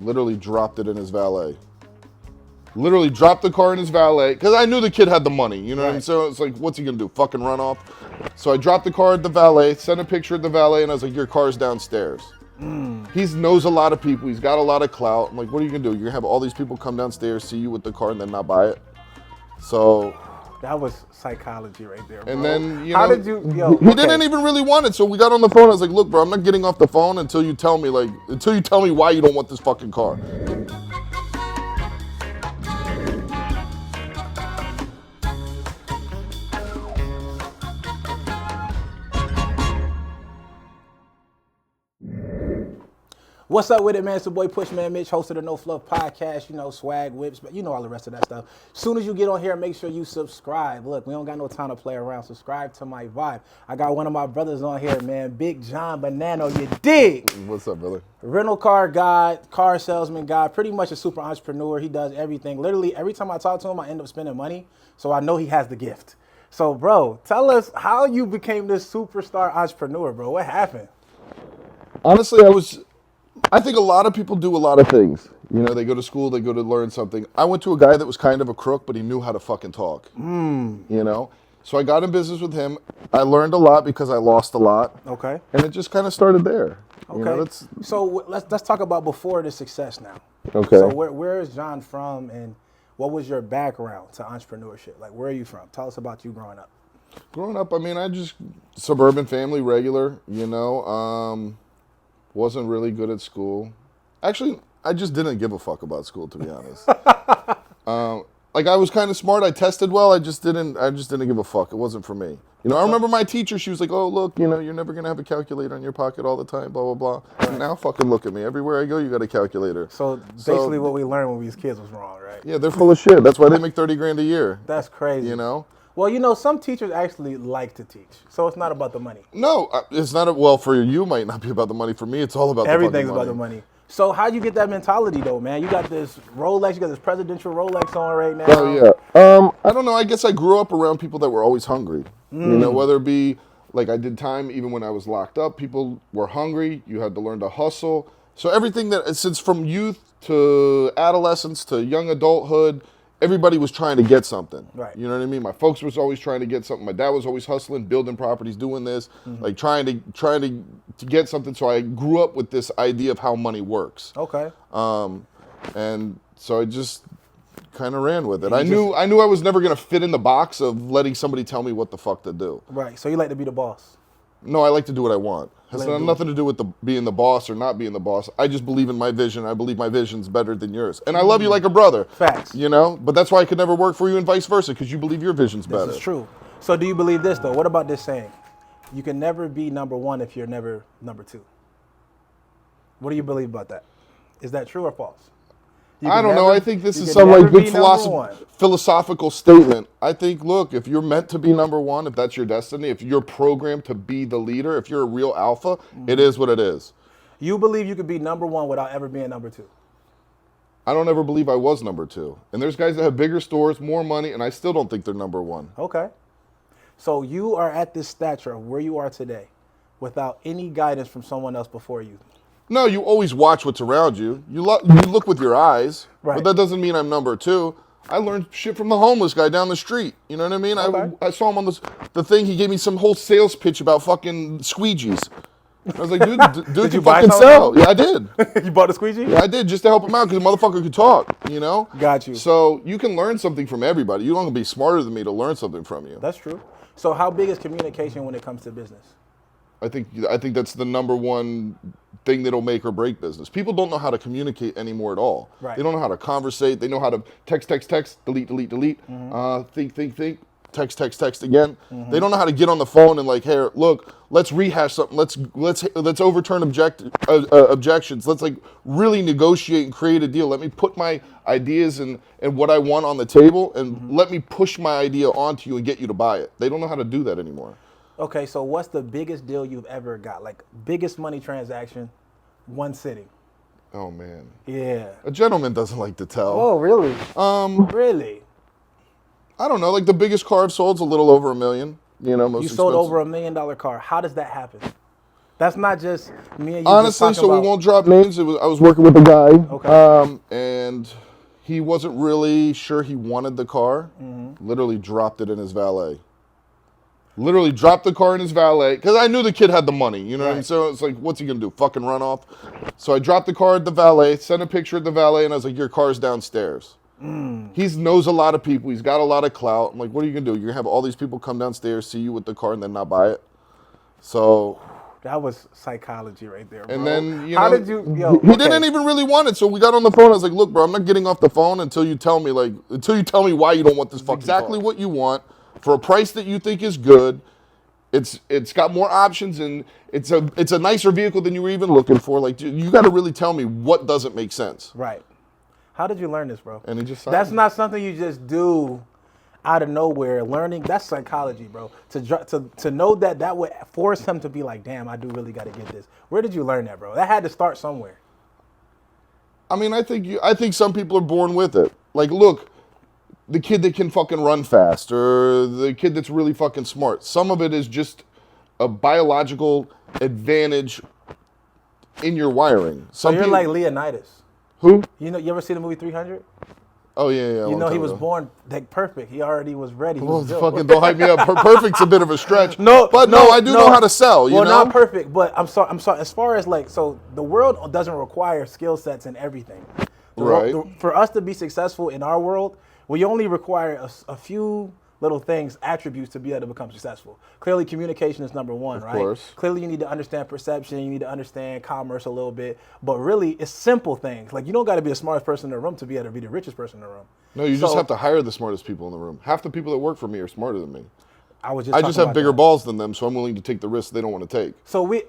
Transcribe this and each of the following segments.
Literally dropped it in his valet. Literally dropped the car in his valet because I knew the kid had the money. You know what I mean? So it's like, what's he gonna do? Fucking run off? So I dropped the car at the valet, sent a picture of the valet, and I was like, your car's downstairs. He knows a lot of people. He's got a lot of clout. I'm like, what are you gonna do? You're gonna have all these people come downstairs, see you with the car, and then not buy it? So that was psychology right there, bro. and then How did you? Yo, he didn't even really want it. So we got on the phone. I was like, look, bro, I'm not getting off the phone until you tell me why you don't want this fucking car. What's up with it, man? It's the boy Pushmanmitch, host of the No Fluff podcast. You know, swag, whips, but you know all the rest of that stuff. As soon as you get on here, make sure you subscribe. Look, we don't got no time to play around. Subscribe to my vibe. I got one of my brothers on here, man. Big Jon Bonanno, you dig? What's up, brother? Rental car guy, car salesman guy, pretty much a super entrepreneur. He does everything. Literally, every time I talk to him, I end up spending money. So I know he has the gift. So, bro, tell us how you became this superstar entrepreneur, bro. What happened? Honestly, I think a lot of people do a lot of things. You know, they go to school, they go to learn something. I went to a guy that was kind of a crook, but he knew how to fucking talk. You know? So I got in business with him. I learned a lot because I lost a lot. Okay. And it just kind of started there. Okay. You know, so let's talk about before the success now. Okay. So where is Jon from, and what was your background to entrepreneurship? Like, where are you from? Tell us about you growing up. Growing up, I mean, I just, suburban family, regular, you know. Wasn't really good at school. Actually, I just didn't give a fuck about school, to be honest. Like, I was kind of smart. I tested well. I just didn't give a fuck. It wasn't for me. You know, I remember my teacher. She was like, "Oh, look, you know, you're never gonna have a calculator in your pocket all the time." Blah blah blah. And now, fucking look at me. Everywhere I go, you got a calculator. So basically, what we learned when we was kids was wrong, right? Yeah, they're full of shit. That's why they make $30,000 a year. That's crazy. You know. Well, you know, some teachers actually like to teach, so it's not about the money. No, it's not. Well, for you, it might not be about the money. For me, it's all about everything's the about the money. So how'd you get that mentality though, man? You got this Rolex, you got this presidential Rolex on right now. Oh yeah. I don't know. I guess I grew up around people that were always hungry. You know, whether it be like I did time even when I was locked up. People were hungry. You had to learn to hustle. So everything that since from youth to adolescence to young adulthood. Everybody was trying to get something. Right. You know what I mean? My folks was always trying to get something. My dad was always hustling, building properties, doing this, like trying to get something. So I grew up with this idea of how money works. Okay. And so I just kind of ran with it. I knew I was never gonna fit in the box of letting somebody tell me what the fuck to do. Right. So you like to be the boss? No, I like to do what I want. It has nothing to do with being the boss or not being the boss. I just believe in my vision. I believe my vision's better than yours. And I love you like a brother. Facts. You know? But that's why I could never work for you and vice versa, because you believe your vision's better. This is true. So do you believe this, though? What about this saying? You can never be number one if you're never number two. What do you believe about that? Is that true or false? I don't know. I think this is some like big philosophical statement. I think, look, if you're meant to be number one, if that's your destiny, if you're programmed to be the leader, if you're a real alpha, it is what it is. You believe you could be number one without ever being number two? I don't ever believe I was number two. And there's guys that have bigger stores, more money, and I still don't think they're number one. Okay. So you are at this stature of where you are today without any guidance from someone else before you. No, you always watch what's around you. You look with your eyes, right. But that doesn't mean I'm number two. I learned shit from the homeless guy down the street. You know what I mean? Okay. I saw him on the thing. He gave me some whole sales pitch about fucking squeegees. I was like, dude, did you buy fucking sell. Yeah, I did. You bought a squeegee? Yeah, I did, just to help him out because the motherfucker could talk, you know? Got you. So you can learn something from everybody. You don't have to be smarter than me to learn something from you. That's true. So how big is communication when it comes to business? I think that's the number one thing that'll make or break business. People don't know how to communicate anymore at all. Right. They don't know how to conversate. They know how to text, delete, think, text again. They don't know how to get on the phone and like, hey, look, let's rehash something. Let's overturn objections. Let's like really negotiate and create a deal. Let me put my ideas and what I want on the table and let me push my idea onto you and get you to buy it. They don't know how to do that anymore. Okay, so what's the biggest deal you've ever got? Like biggest money transaction, one sitting? Oh man. Yeah. A gentleman doesn't like to tell. Oh, really? Really? I don't know. Like the biggest car I've sold is a little over $1 million. You know, most You sold expensive. over $1 million car. How does that happen? That's not just me and you. Honestly, just so about, we won't drop names. I was working with a guy, and he wasn't really sure he wanted the car. Literally dropped it in his valet. Literally dropped the car in his valet because I knew the kid had the money. You know what I mean? So it's like, what's he gonna do? Fucking run off? So I dropped the car at the valet, sent a picture at the valet, and I was like, your car's downstairs. He knows a lot of people. He's got a lot of clout. I'm like, what are you gonna do? You're gonna have all these people come downstairs, see you with the car, and then not buy it. So that was psychology right there, bro. and then How did you? Yo, he didn't even really want it. So we got on the phone. I was like, look, bro, I'm not getting off the phone until you tell me why you don't want this fucking exactly car. What you want for a price that you think is good. It's got more options and it's a nicer vehicle than you were even looking for. Like, you got to really tell me what doesn't make sense. Right. How did you learn this, bro? And he just that's not something you just do out of nowhere. Learning, that's psychology, bro. To know that would force him to be like, damn, I do really got to get this. Where did you learn that, bro? That had to start somewhere. I mean, I think some people are born with it. Like, look, the kid that can fucking run fast or the kid that's really fucking smart. Some of it is just a biological advantage in your wiring. So you're like Leonidas. Who? You ever see the movie 300? Oh, yeah. You know, he was born like perfect. He already was ready. Well, fucking don't hype me up. Perfect's a bit of a stretch. No, I do know how to sell, you know? Well, not perfect, but I'm sorry. As far as so the world doesn't require skill sets in everything. Right. For us to be successful in our world, we only require a few little things, attributes to be able to become successful. Clearly, communication is number one, right? Of course. Clearly, you need to understand perception. You need to understand commerce a little bit. But really, it's simple things. Like, you don't got to be the smartest person in the room to be able to be the richest person in the room. No, you just have to hire the smartest people in the room. Half the people that work for me are smarter than me. I just have bigger balls than them, so I'm willing to take the risks they don't want to take. So me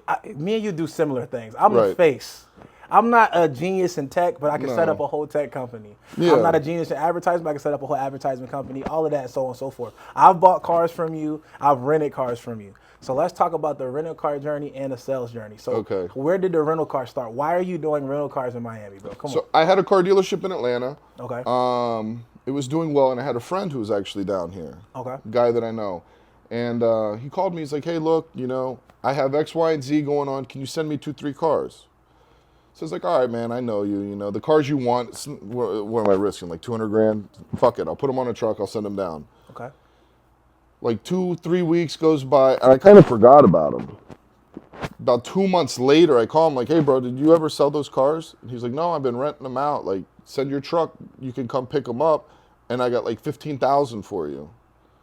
and you do similar things. I'm the face. I'm not a genius in tech, but I can set up a whole tech company. Yeah. I'm not a genius in advertising, but I can set up a whole advertisement company, all of that, so on and so forth. I've bought cars from you. I've rented cars from you. So let's talk about the rental car journey and the sales journey. So where did the rental car start? Why are you doing rental cars in Miami, bro? Come on. So I had a car dealership in Atlanta. Okay. It was doing well, and I had a friend who was actually down here. Okay. A guy that I know. And he called me. He's like, hey, look, I have X, Y, and Z going on. Can you send me 2-3 cars? So it's like, all right, man, I know you. The cars you want, what am I risking? Like $200,000? Fuck it. I'll put them on a truck. I'll send them down. Okay. Like 2-3 weeks goes by, and I kind of forgot about him. About 2 months later, I call him like, hey, bro, did you ever sell those cars? And he's like, no, I've been renting them out. Like, send your truck. You can come pick them up, and I got like $15,000 for you.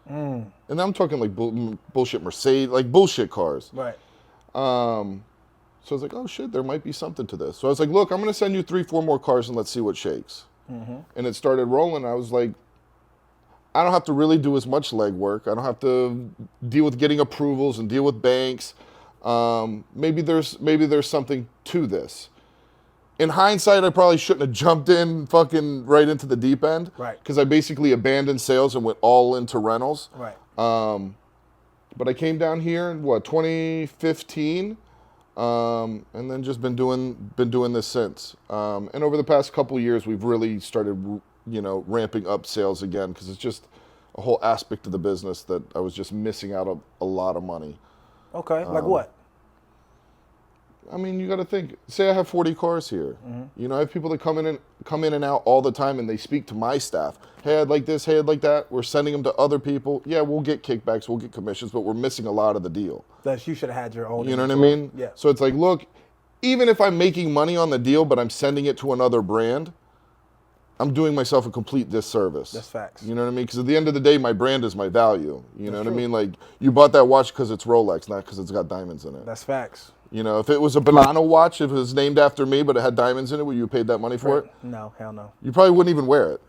And I'm talking like bullshit Mercedes, like bullshit cars. Right. So I was like, oh shit, there might be something to this. So I was like, look, I'm going to send you 3-4 more cars and let's see what shakes. And it started rolling. I was like, I don't have to really do as much legwork. I don't have to deal with getting approvals and deal with banks. Maybe there's something to this. In hindsight, I probably shouldn't have jumped in fucking right into the deep end. Right. Because I basically abandoned sales and went all into rentals. Right. But I came down here in 2015. And then just been doing this since. And over the past couple of years, we've really started, ramping up sales again because it's just a whole aspect of the business that I was just missing out on a lot of money. Okay, like what? I mean, you got to think. Say I have 40 cars here. I have people that come in and out all the time, and they speak to my staff. Hey, I'd like this. Hey, I'd like that. We're sending them to other people. Yeah, we'll get kickbacks, we'll get commissions, but we're missing a lot of the deal. That you should have had your own. You know what I mean? Yeah. So it's like, look, even if I'm making money on the deal, but I'm sending it to another brand, I'm doing myself a complete disservice. That's facts. You know what I mean? Because at the end of the day, my brand is my value. You know what I mean? Like, you bought that watch because it's Rolex, not because it's got diamonds in it. That's facts. If it was a Bonanno watch, if it was named after me, but it had diamonds in it, would you have paid that money for it? No, hell no. You probably wouldn't even wear it.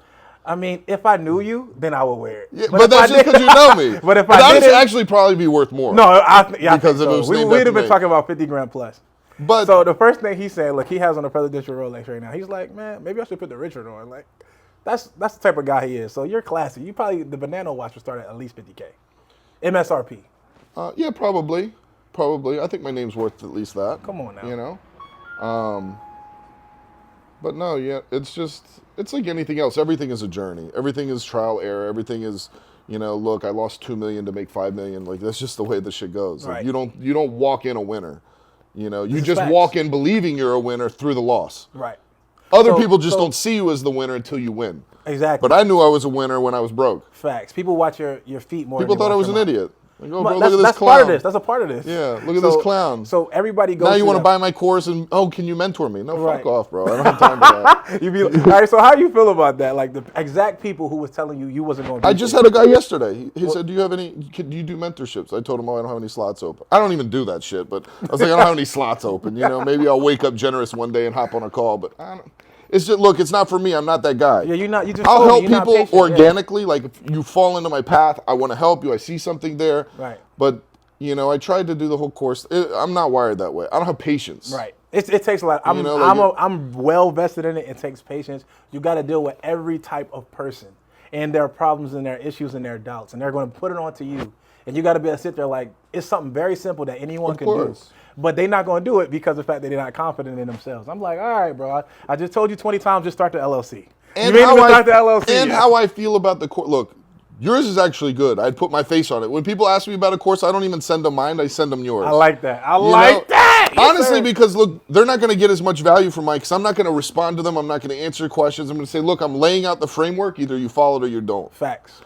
I mean, if I knew you, then I would wear it. Yeah, but that's just because you know me. But if I didn't, would actually probably be worth more. No, I think because if so. it was named We'd after have been me. talking about $50,000 plus. But so the first thing he's saying, look, he has on a presidential Rolex right now. He's like, man, maybe I should put the Richard on. Like, that's the type of guy he is. So you're classy. The Bonanno watch would start at least $50K, MSRP. Yeah, probably. I think my name's worth at least that. Come on now. But no, yeah, it's like anything else. Everything is a journey. Everything is trial error. Everything is, look, I lost $2 million to make $5 million. Like, that's just the way this shit goes. Like, Right. you don't walk in a winner. You This is just facts. walk in believing you're a winner through the loss. Right. Other people just don't see you as the winner until you win. Exactly. But I knew I was a winner when I was broke. Facts. People watch your feet more. People than they thought I watch was your an mouth. idiot. Like, oh, bro, That's, look at this that's clown. part of this. That's a part of this. Yeah, look at this clown. So everybody goes. Now you want to buy my course and, can you mentor me? No, Right. fuck off, bro. I don't have time for that. You be all right. So how you feel about that? Like the exact people who was telling you wasn't going to. I just had a guy yesterday. He said, do you do mentorships? I told him, I don't have any slots open. I don't even do that shit, but I was like, I don't have any slots open. Maybe I'll wake up generous one day and hop on a call, but I don't. It's just, look, it's not for me. I'm not that guy. Yeah, you're not. You just. I'll help you're not people patient, organically. Like, if you fall into my path, I want to help you. I see something there. Right. But, I tried to do the whole course. I'm not wired that way. I don't have patience. Right. It takes a lot. I'm well vested in it. It takes patience. You got to deal with every type of person and their problems and their issues and their doubts, and they're going to put it onto you. And you got to be able to sit there like it's something very simple that anyone can do. But they're not going to do it because of the fact that they're not confident in themselves. I'm like, all right, bro. I just told you 20 times, just start the LLC. And you ain't even start the LLC. And yet. how I feel about the course. Look, yours is actually good. I'd put my face on it. When people ask me about a course, I don't even send them mine. I send them yours. I like that. I like that. Honestly, Yes, because, look, they're not going to get as much value from mine because I'm not going to respond to them. I'm not going to answer questions. I'm going to say, look, I'm laying out the framework. Either you follow it or you don't. Facts.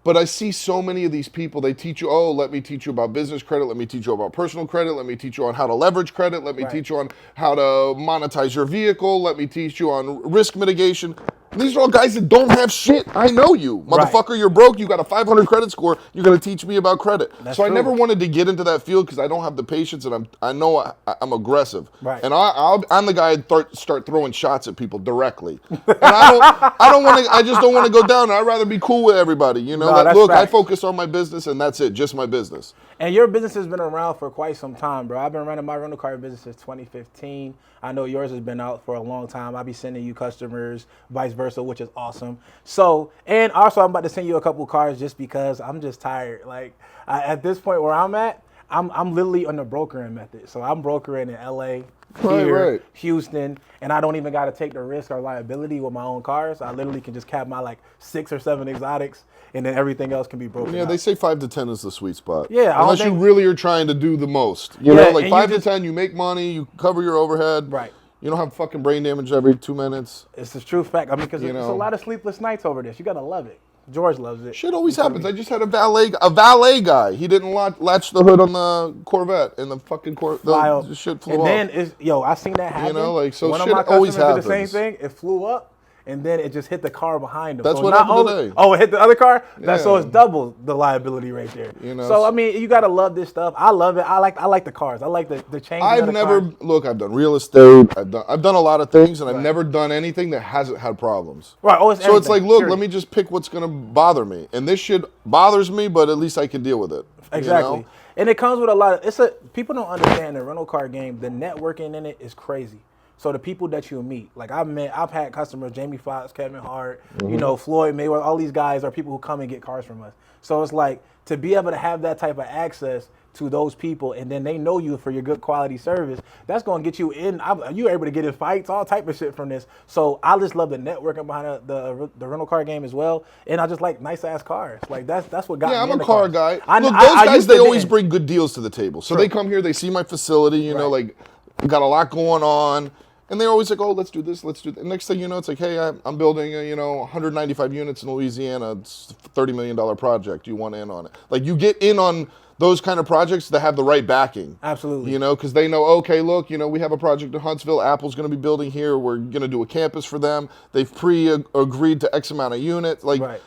But I see so many of these people, they teach you, let me teach you about business credit. Let me teach you about personal credit. Let me teach you on how to leverage credit. Let me teach you on how to monetize your vehicle. Let me teach you on risk mitigation. And these are all guys that don't have shit. I know you. Motherfucker, you're broke. You got a 500 credit score. You're going to teach me about credit. That's so true. I never wanted to get into that field because I don't have the patience and I know I'm aggressive. Right. And I'm the guy that start throwing shots at people directly. And I just don't want to go down. I'd rather be cool with everybody. Look, I focus on my business and that's it. Just my business. And your business has been around for quite some time, bro. I've been running my rental car business since 2015. I know yours has been out for a long time. I'll be sending you customers, vice versa, which is awesome. So, and also I'm about to send you a couple cars just because I'm just tired. Like at this point where I'm at, I'm literally on the brokering method. So I'm brokering in LA, here, Houston, and I don't even got to take the risk or liability with my own cars. I literally can just cap my 6 or 7 exotics, and then everything else can be broken out. They say 5 to 10 is the sweet spot. Yeah, unless you really are trying to do the most. You know, 5 to 10, you make money, you cover your overhead. Right. You don't have fucking brain damage every 2 minutes. It's a true fact. I mean, because there's a lot of sleepless nights over this. You gotta love it. George loves it. Shit always happens. I just had a valet guy. He didn't latch the hood on the Corvette, and the fucking the shit flew off. And then I seen that happen. So one shit of my always customers happens. did the same thing. It flew up, and then it just hit the car behind him. That's so what not happened only, today. Oh, it hit the other car. Yeah. So it's double the liability right there. So I mean, you gotta love this stuff. I love it. I like the cars. I like the change. I've done real estate. I've done a lot of things, and I've never done anything that hasn't had problems. Right. So it's like, look, let me just pick what's gonna bother me, and this shit bothers me, but at least I can deal with it. Exactly. And it comes with a lot of people don't understand the rental car game. The networking in it is crazy. So the people that you meet, like I've had customers, Jamie Foxx, Kevin Hart, Floyd Mayweather, all these guys are people who come and get cars from us. So it's like to be able to have that type of access to those people, and then they know you for your good quality service, that's going to get you in. You're able to get in fights, all type of shit from this. So I just love the networking behind the rental car game as well, and I just like nice ass cars. Like that's what got me. Yeah, I'm in a the car cars. guy. Look, those guys, they always bring good deals to the table. So they come here, they see my facility, you know, like got a lot going on. And they're always like, oh, let's do this, let's do that. And next thing you know, it's like, hey, I'm building, 195 units in Louisiana. It's a $30 million project. You want in on it. Like, you get in on those kind of projects that have the right backing. Absolutely. Because they know, okay, look, we have a project in Huntsville. Apple's going to be building here. We're going to do a campus for them. They've pre-agreed to X amount of units.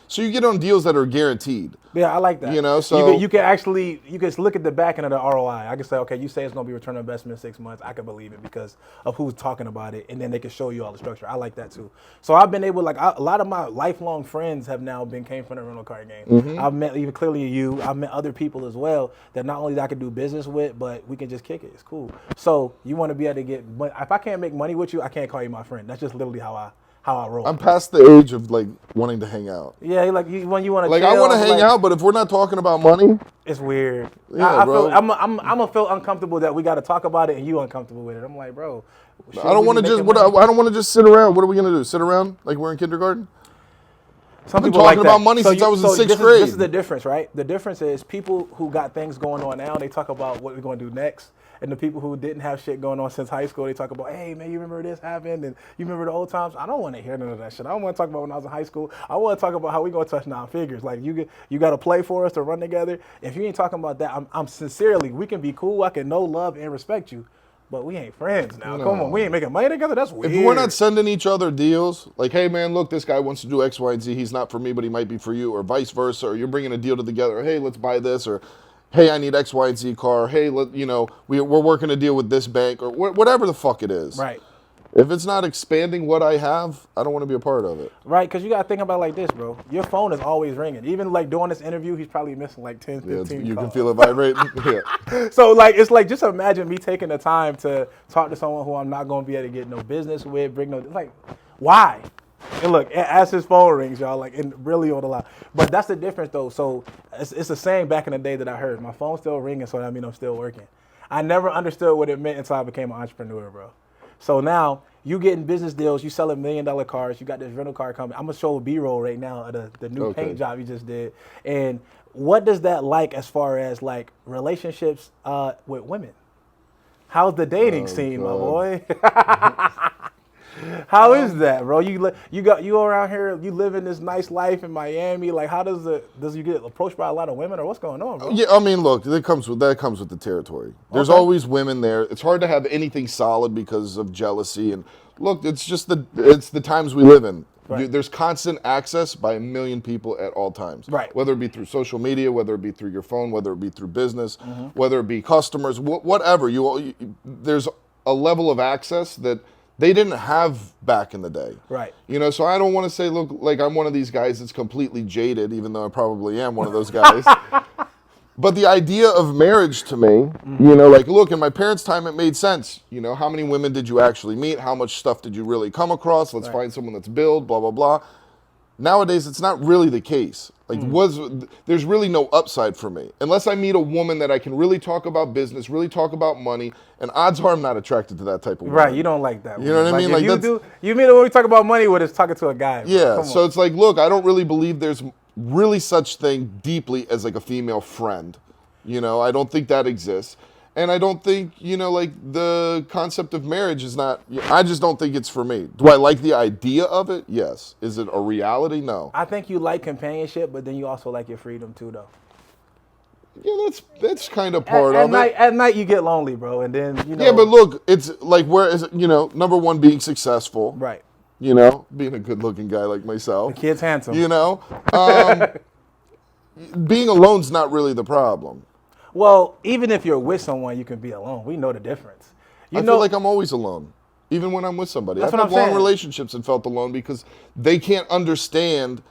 So you get on deals that are guaranteed. Yeah, I like that. So you can look at the back end of the ROI. I can say, okay, you say it's going to be return on investment in 6 months. I can believe it because of who's talking about it, and then they can show you all the structure. I like that too. So I've been able, a lot of my lifelong friends have now came from the rental car game. I've met even clearly you. I've met other people as well that not only that I can do business with, but we can just kick it. It's cool. So you want to be able to get, but if I can't make money with you, I can't call you my friend. That's just literally how I roll. I'm past the age of wanting to hang out. Yeah, when you want to I want to hang out, but if we're not talking about money, it's weird. Yeah, bro. I'm gonna feel uncomfortable that we got to talk about it and you uncomfortable with it. I'm like, bro, I don't want to just. I don't want to just sit around. What are we gonna do? Sit around like we're in kindergarten? Some I've been people talking like about money since I was in sixth grade. This is the difference, right? The difference is people who got things going on now, they talk about what we're going to do next. And the people who didn't have shit going on since high school, they talk about, hey, man, you remember this happened? And you remember the old times? I don't want to hear none of that shit. I don't want to talk about when I was in high school. I want to talk about how we going to touch 9 figures. Like, you got to play for us to run together. If you ain't talking about that, I'm sincerely, we can be cool. I can know, love, and respect you. But we ain't friends now. No. Come on, we ain't making money together? That's weird. If we're not sending each other deals, like, hey, man, look, this guy wants to do X, Y, and Z. He's not for me, but he might be for you, or vice versa. Or you're bringing a deal together. Or, hey, let's buy this. Or, hey, I need X, Y, and Z car. Hey, we're working a deal with this bank. Or whatever the fuck it is. Right. If it's not expanding what I have, I don't want to be a part of it. Right, because you got to think about it like this, bro. Your phone is always ringing. Even, like, during this interview, he's probably missing, like, 10, 15 You calls. can feel it vibrating. Yeah. So, like, it's like, just imagine me taking the time to talk to someone who I'm not going to be able to get no business with, like, why? And look, as his phone rings, y'all, like, and really on the line. But that's the difference, though. So, it's a saying back in the day that I heard. My phone's still ringing, so that means I'm still working. I never understood what it meant until I became an entrepreneur, bro. So now, you getting business deals, you selling $1 million cars, you got this rental car coming. I'm going to show a B-roll right now of the new paint job you just did. And what does that like as far as, like, relationships with women? How's the dating scene, my boy? How is that, bro? You around here, you living this nice life in Miami. Like, how does you get approached by a lot of women, or what's going on, bro? Yeah, I mean, look, that comes with the territory. There's always women there. It's hard to have anything solid because of jealousy. And look, it's the times we live in. Right. There's constant access by 1 million people at all times. Right. Whether it be through social media, whether it be through your phone, whether it be through business, whether it be customers, whatever. There's a level of access that they didn't have back in the day. Right. So I don't want to say, look, like I'm one of these guys that's completely jaded, even though I probably am one of those guys. But the idea of marriage to me, like, look, in my parents' time, it made sense. How many women did you actually meet? How much stuff did you really come across? Let's find someone that's billed, blah, blah, blah. Nowadays, it's not really the case. Like, there's really no upside for me. Unless I meet a woman that I can really talk about business, really talk about money, and odds are I'm not attracted to that type of woman. Right, you don't like that. You know what I mean? Like you mean when we talk about money, when it's talking to a guy. Yeah, so it's like, look, I don't really believe there's really such thing deeply as, like, a female friend. I don't think that exists. And I don't think, like, the concept of marriage is not, I just don't think it's for me. Do I like the idea of it? Yes. Is it a reality? No. I think you like companionship, but then you also like your freedom too, though. Yeah, that's kind of part of it. At night you get lonely, bro, and then, Yeah, but look, it's like, where is it, number one, being successful. Right. Being a good-looking guy like myself. The kid's handsome. Being alone's not really the problem. Well, even if you're with someone, you can be alone. We know the difference. I feel like I'm always alone, even when I'm with somebody. I've had long relationships and felt alone because they can't understand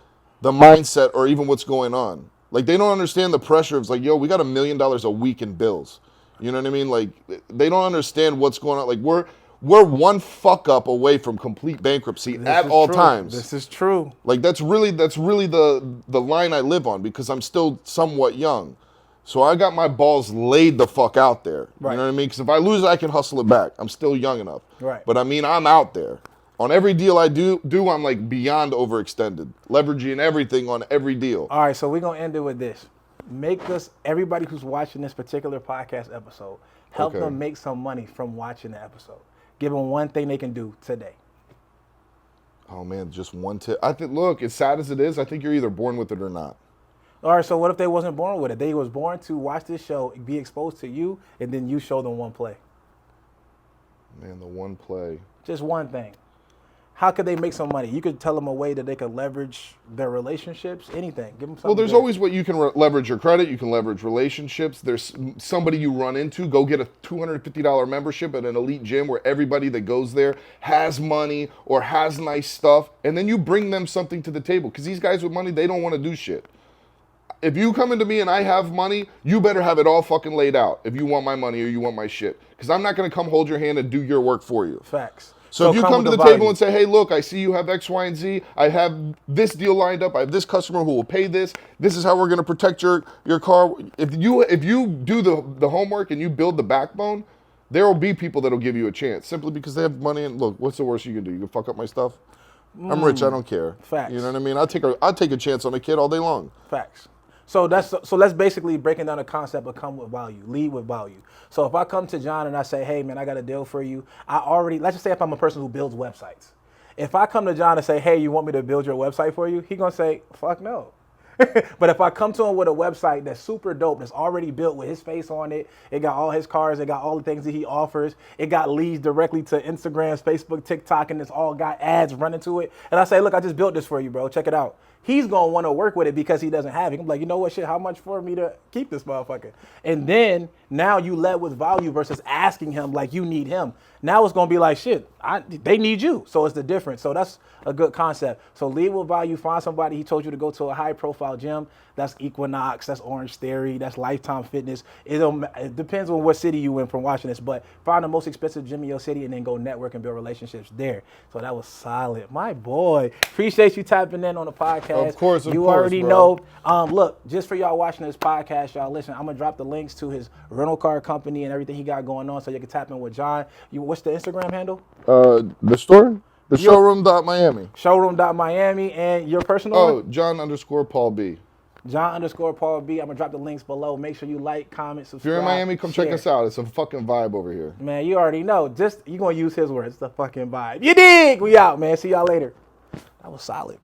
the mindset or even what's going on. Like, they don't understand the pressure of, like, yo, we got $1 million a week in bills. You know what I mean? Like, they don't understand what's going on. Like, we're one fuck up away from complete bankruptcy at all times. This is true. Like, that's really the line I live on because I'm still somewhat young. So I got my balls laid the fuck out there. Right. You know what I mean? Because if I lose it, I can hustle it back. I'm still young enough. Right. But I mean, I'm out there. On every deal I do, I'm like beyond overextended. Leveraging everything on every deal. All right, so we're going to end it with this. Everybody who's watching this particular podcast episode, help them make some money from watching the episode. Give them one thing they can do today. Oh, man, just one tip. I think, look, as sad as it is, I think you're either born with it or not. All right, so what if they wasn't born with it? They was born to watch this show, be exposed to you, and then you show them one play. Man, the one play. Just one thing. How could they make some money? You could tell them a way that they could leverage their relationships, anything. Give them something. Well, there's good. always what you can leverage your credit. You can leverage relationships. There's somebody you run into. Go get a $250 membership at an elite gym where everybody that goes there has money or has nice stuff. And then you bring them something to the table. Because these guys with money, they don't want to do shit. If you come into me and I have money, you better have it all fucking laid out if you want my money or you want my shit. Because I'm not going to come hold your hand and do your work for you. Facts. So if you come to the table and say, hey, look, I see you have X, Y, and Z. I have this deal lined up. I have this customer who will pay this. This is how we're going to protect your car. If you do the homework and you build the backbone, there will be people that will give you a chance simply because they have money. And look, what's the worst you can do? You can fuck up my stuff? I'm rich. I don't care. Facts. You know what I mean? I'll take a chance on a kid all day long. Facts. So let's basically breaking down the concept of come with value, lead with value. So if I come to John and I say, hey man, I got a deal for you. Let's just say if I'm a person who builds websites. If I come to John and say, hey, you want me to build your website for you? He gonna say, fuck no. But if I come to him with a website that's super dope, that's already built with his face on it, it got all his cars, it got all the things that he offers, it got leads directly to Instagram, Facebook, TikTok, and it's all got ads running to it. And I say, look, I just built this for you, bro. Check it out. He's going to want to work with it because he doesn't have it. I'm like, you know what, shit, how much for me to keep this motherfucker? And then now you led with value versus asking him like you need him. Now it's going to be like, shit, they need you. So it's the difference. So that's a good concept. So lead with value, find somebody. He told you to go to a high profile gym. That's Equinox, that's Orange Theory, that's Lifetime Fitness. It depends on what city you in from watching this, but find the most expensive gym in your city and then go network and build relationships there. So that was solid. My boy, appreciate you tapping in on the podcast. Of course, you already bro. know. Look, just for y'all watching this podcast, y'all listen, I'm going to drop the links to his rental car company and everything he got going on so you can tap in with John. What's the Instagram handle? The store? The showroom.miami. Showroom.miami and your personal one? Oh, John_Paul B. John_Paul B. I'm going to drop the links below. Make sure you like, comment, subscribe. If you're in Miami, come share. check us out. It's a fucking vibe over here. Man, you already know. You're going to use his words. It's the fucking vibe. You dig? We out, man. See y'all later. That was solid.